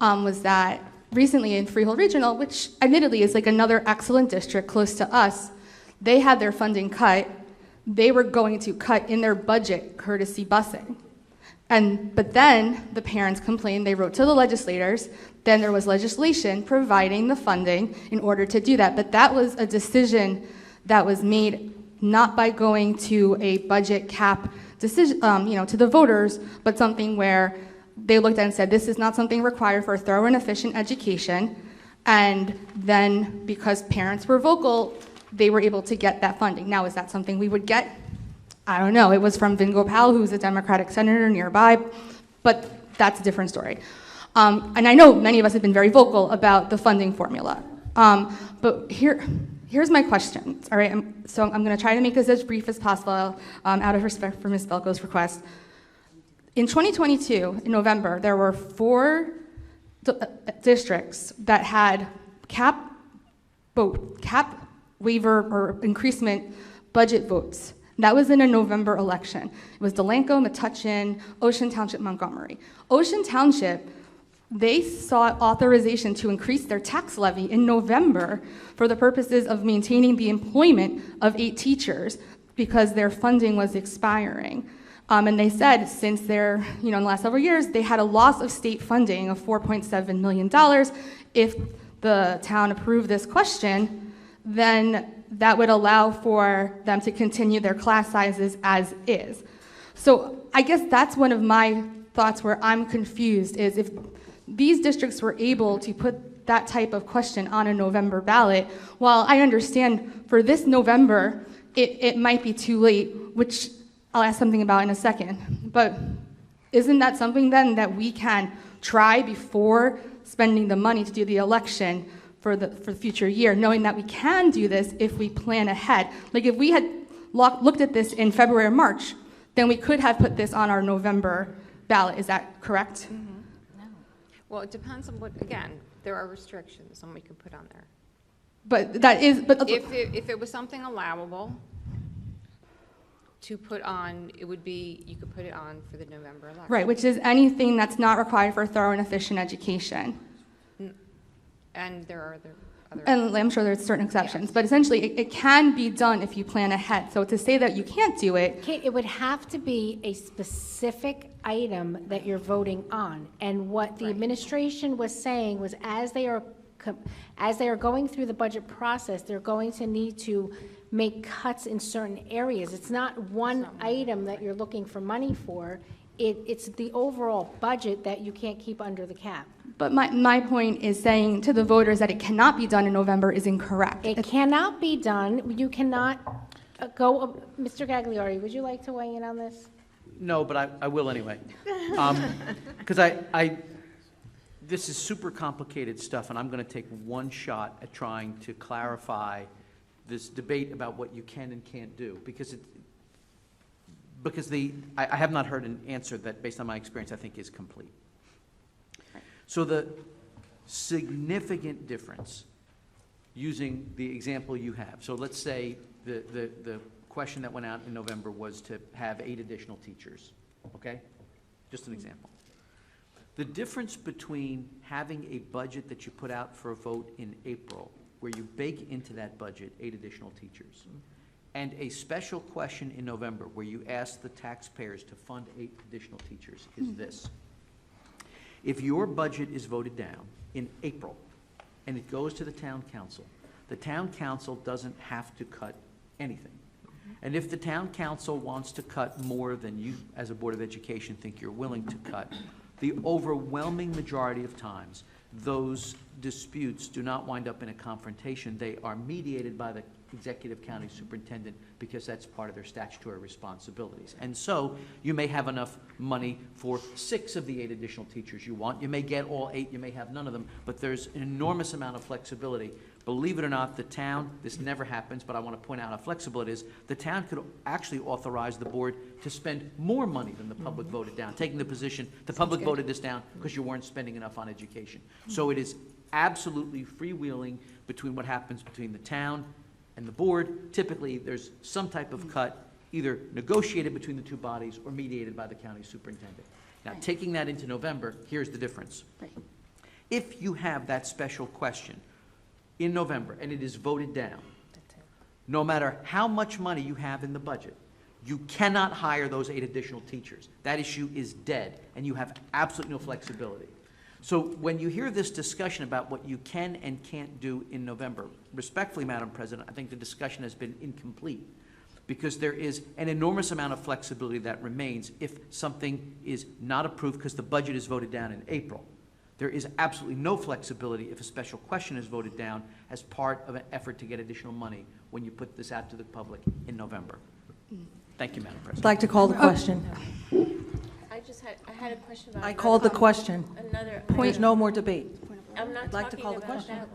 was that recently in Freehold Regional, which admittedly is like another excellent district close to us, they had their funding cut. They were going to cut in their budget courtesy busing. But then the parents complained, they wrote to the legislators, then there was legislation providing the funding in order to do that. But that was a decision that was made not by going to a budget cap decision, to the voters, but something where they looked at and said, this is not something required for a thorough and efficient education. And then because parents were vocal, they were able to get that funding. Now, is that something we would get? I don't know. It was from Vin Gopal, who's a Democratic senator nearby, but that's a different story. And I know many of us have been very vocal about the funding formula. But here's my question, all right? So I'm going to try to make this as brief as possible out of respect for Ms. Belko's request. In 2022, in November, there were 4 districts that had cap waiver or increasement budget votes. That was in a November election. It was Delanco, Metuchen, Ocean Township, Montgomery. Ocean Township, they sought authorization to increase their tax levy in November for the purposes of maintaining the employment of 8 teachers because their funding was expiring. And they said since in the last several years, they had a loss of state funding of $4.7 million. If the town approved this question, then that would allow for them to continue their class sizes as is. So I guess that's one of my thoughts where I'm confused is if these districts were able to put that type of question on a November ballot, while I understand for this November, it might be too late, which I'll ask something about in a second, but isn't that something then that we can try before spending the money to do the election for the future year, knowing that we can do this if we plan ahead? Like if we had looked at this in February or March, then we could have put this on our November ballot. Is that correct? Mm-hmm. No. Well, it depends on again, there are restrictions on what we can put on there. But that is, but if it was something allowable to put on, it would be, you could put it on for the November election. Right, which is anything that's not required for a thorough and efficient education. And there are other And I'm sure there's certain exceptions, but essentially it can be done if you plan ahead. So to say that you can't do it. Kate, it would have to be a specific item that you're voting on. And what the administration was saying was as they are going through the budget process, they're going to need to make cuts in certain areas. It's not one item that you're looking for money for. It's the overall budget that you can't keep under the cap. But my point is saying to the voters that it cannot be done in November is incorrect. It cannot be done. You cannot go. Mr. Gagliardi, would you like to weigh in on this? No, but I will anyway. Because this is super complicated stuff, and I'm going to take one shot at trying to clarify this debate about what you can and can't do. Because I have not heard an answer that, based on my experience, I think is complete. So the significant difference, using the example you have, so let's say the question that went out in November was to have 8 additional teachers, okay? Just an example. The difference between having a budget that you put out for a vote in April, where you bake into that budget 8 additional teachers, and a special question in November where you ask the taxpayers to fund 8 additional teachers is this. If your budget is voted down in April and it goes to the town council doesn't have to cut anything. And if the town council wants to cut more than you as a Board of Education think you're willing to cut, the overwhelming majority of times those disputes do not wind up in a confrontation. They are mediated by the executive county superintendent because that's part of their statutory responsibilities. And so you may have enough money for 6 of the 8 additional teachers you want. You may get all 8, you may have none of them, but there's an enormous amount of flexibility. Believe it or not, the town, this never happens, but I want to point out how flexible it is, the town could actually authorize the board to spend more money than the public voted down, taking the position, the public voted this down because you weren't spending enough on education. So it is absolutely freewheeling between what happens between the town and the board. Typically, there's some type of cut, either negotiated between the two bodies or mediated by the county superintendent. Now, taking that into November, here's the difference. Right. If you have that special question in November and it is voted down, no matter how much money you have in the budget, you cannot hire those 8 additional teachers. That issue is dead, and you have absolutely no flexibility. So when you hear this discussion about what you can and can't do in November, respectfully, Madam President, I think the discussion has been incomplete, because there is an enormous amount of flexibility that remains if something is not approved because the budget is voted down in April. There is absolutely no flexibility if a special question is voted down as part of an effort to get additional money when you put this out to the public in November. Thank you, Madam I'd President. like to call the question. I had a question about. I called the question. Another. There's no more debate. I'm not I'd like to talking call the about question. that